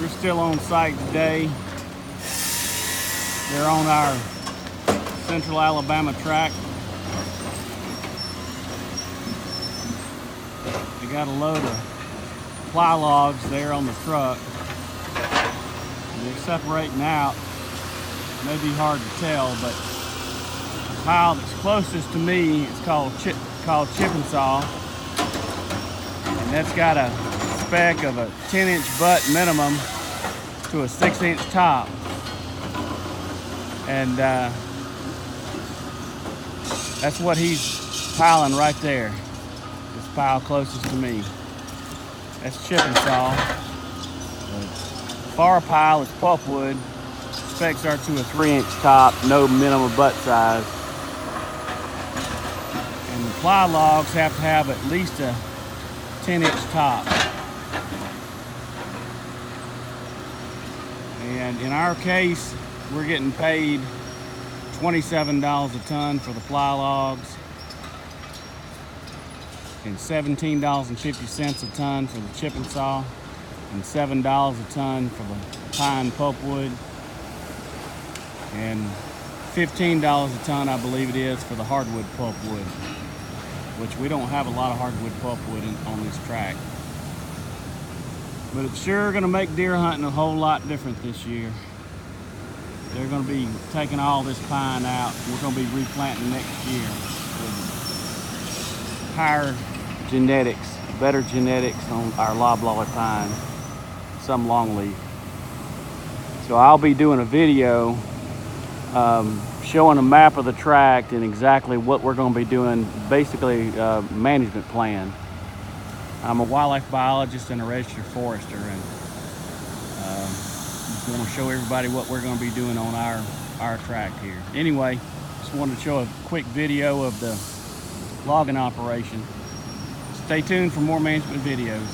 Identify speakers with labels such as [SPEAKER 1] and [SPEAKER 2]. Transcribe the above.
[SPEAKER 1] We're still on site today. They're on our Central Alabama track. They got a load of plylogs there on the truck. And they're separating out. It may be hard to tell, but the pile that's closest to me is called chip and saw. And that's got a spec of a 10-inch butt minimum to a 6-inch top. And that's what he's piling right there. This pile closest to me. That's chip and saw. The far pile is pulpwood. Specs are to a 3-inch top, no minimum butt size. And the plylogs have to have at least a 10-inch top. And in our case, we're getting paid $27 a ton for the plylogs and $17.50 a ton for the chip and saw and $7 a ton for the pine pulpwood and $15 a ton, I believe it is, for the hardwood pulpwood, which we don't have a lot of hardwood pulpwood on this track. But it's sure going to make deer hunting a whole lot different this year. They're going to be taking all this pine out. We're going to be replanting next year with higher genetics, better genetics on our loblolly pine, some longleaf. So I'll be doing a video showing a map of the tract and exactly what we're going to be doing, basically management plan. I'm a wildlife biologist and a registered forester, and just want to show everybody what we're going to be doing on our tract here. Anyway, just wanted to show a quick video of the logging operation. Stay tuned for more management videos.